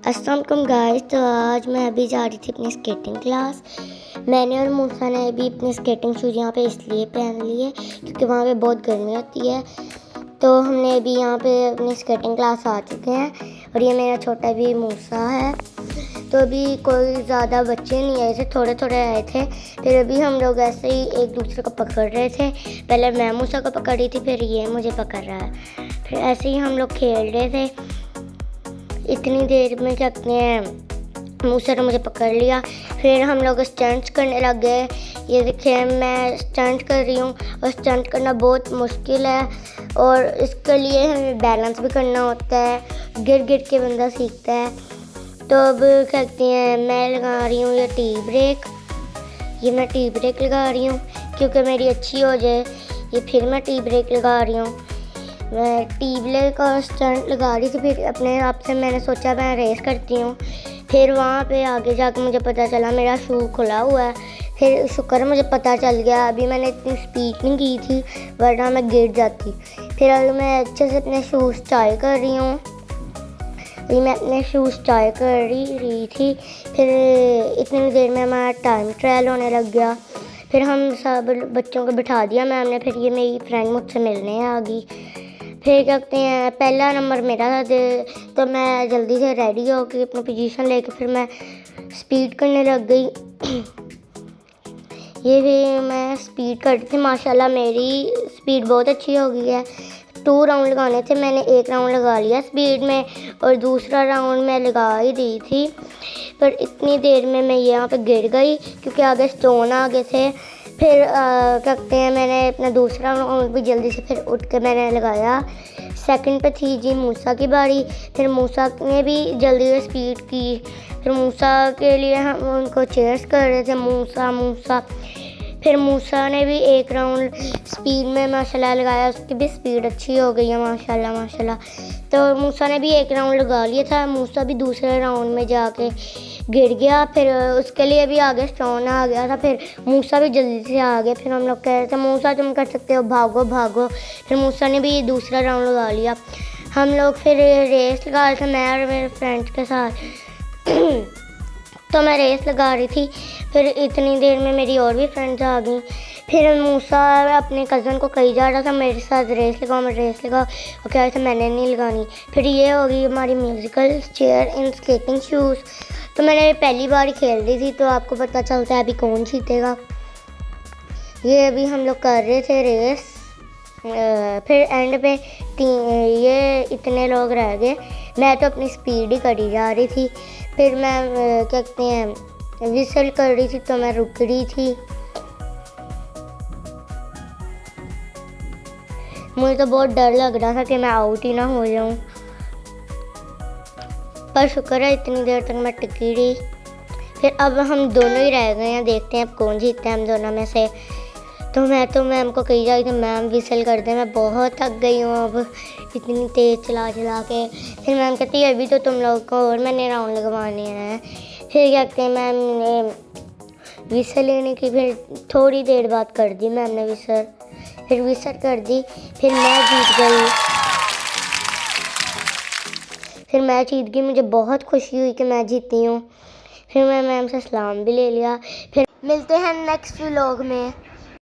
अस्सलाम वालेकुम गाइस। तो आज मैं अभी जा रही थी अपनी स्केटिंग क्लास। मैंने और मूसा ने अभी अपने स्केटिंग शूज़ यहाँ पे इसलिए पहन लिए क्योंकि वहाँ पे बहुत गर्मी होती है। तो हमने अभी यहाँ पे अपनी स्केटिंग क्लास आ चुके हैं और ये मेरा छोटा भी मूसा है। तो अभी कोई ज़्यादा बच्चे नहीं आए थे, थोड़े थोड़े आए थे। फिर अभी हम लोग ऐसे ही एक दूसरे को पकड़ रहे थे। पहले मैं मूसा को पकड़ रही थी, फिर ये मुझे पकड़ रहा है। फिर ऐसे ही हम लोग खेल रहे थे। इतनी देर में क्या कहते हैं, मूसा ने मुझे पकड़ लिया। फिर हम लोग स्टंट्स करने लग गए। ये देखिए मैं स्टंट कर रही हूँ और स्टंट करना बहुत मुश्किल है और इसके लिए हमें बैलेंस भी करना होता है। गिर गिर के बंदा सीखता है। तो अब कहते हैं मैं लगा रही हूँ ये टी ब्रेक। ये मैं टी ब्रेक लगा रही हूँ क्योंकि मेरी अच्छी हो जाए। ये फिर मैं टी ब्रेक लगा रही हूँ। मैं टी ब्रेक का स्टंट लगा रही थी। फिर अपने आप से मैंने सोचा मैं रेस करती हूँ। फिर वहाँ पे आगे जाकर मुझे पता चला मेरा शू खुला हुआ है। फिर शुक्र मुझे पता चल गया। अभी मैंने इतनी स्पीड नहीं की थी वरना मैं गिर जाती। फिर अभी मैं अच्छे से अपने शूज़ टाई कर रही हूँ। मैं अपने शूज़ टाई कर रही थी। फिर इतनी देर में हमारा टाइम ट्रायल होने लग गया। फिर हम सब बच्चों को बिठा दिया मैम ने। फिर ये मेरी फ्रेंड मुझसे मिलने आ गई। फिर क्या कहते हैं पहला नंबर मेरा था। तो मैं जल्दी से रेडी होकर अपनी पोजीशन लेकर फिर मैं स्पीड करने लग गई। ये भी मैं स्पीड करती थी। माशाल्लाह मेरी स्पीड बहुत अच्छी हो गई है। 2 राउंड लगाने थे, मैंने 1 राउंड लगा लिया स्पीड में और दूसरा राउंड मैं लगा ही दी थी। पर इतनी देर में मैं यहाँ पे गिर गई क्योंकि आगे स्टोन आ गए थे। फिर कहते हैं मैंने अपना दूसरा राउंड भी जल्दी से फिर उठ के मैंने लगाया। सेकंड पे थी जी मूसा की बारी। फिर मूसा ने भी जल्दी से स्पीड की। फिर मूसा के लिए हम उनको चेयर्स कर रहे थे, मूसा मूसा। फिर मूसा ने भी 1 राउंड स्पीड में माशाल्लाह लगाया। उसकी भी स्पीड अच्छी हो गई है माशाल्लाह माशाल्लाह। तो मूसा ने भी 1 राउंड लगा लिया था। मूसा भी दूसरे राउंड में जाके गिर गया। फिर उसके लिए भी आगे स्टोन आ गया था। फिर मूसा भी जल्दी से आ गया। फिर हम लोग कह रहे थे मूसा तुम कर सकते हो, भागो भागो। फिर मूसा ने भी दूसरा राउंड लगा लिया। हम लोग फिर रेस लगा रहे थे मैं और मेरे फ्रेंड्स के साथ। तो मैं रेस लगा रही थी। फिर इतनी देर में मेरी और भी फ्रेंड्स आ गई। फिर मूसा अपने कज़न को कही जा रहा था मेरे साथ रेस लगाओ, मैं रेस लगाओ। और कह रहे थे मैंने नहीं लगानी। फिर ये हो गई हमारी musical chair in skating shoes. तो मैंने पहली बार ही खेल रही थी तो आपको पता चलता है अभी कौन जीतेगा। ये अभी हम लोग कर रहे थे रेस। फिर एंड पे ये इतने लोग रह गए। मैं तो अपनी स्पीड ही करी जा रही थी। फिर मैं क्या कहते हैं विसल कर रही थी तो मैं रुक रही थी। मुझे तो बहुत डर लग रहा था कि मैं आउट ही ना हो जाऊं। पर शुक्र है इतनी देर तक मैं टिकी रही। फिर अब हम दोनों ही रह गए हैं, देखते हैं अब कौन जीतता है हम दोनों में से। तो मैम को कही जा रही थी मैम विसल कर दे, मैं बहुत थक गई हूँ अब इतनी तेज़ चला के। फिर मैम कहती है अभी तो तुम लोग को और मैंने राउंड लगवाने हैं। फिर कहते हैं मैम ने विसल लेने की फिर थोड़ी देर बाद कर दी मैम ने विसल। फिर विसल कर दी। फिर मैं जीत गई। मुझे बहुत खुशी हुई कि मैं जीती हूँ। फिर मैं मैम से सलाम भी ले लिया। फिर मिलते हैं नेक्स्ट व्लॉग में।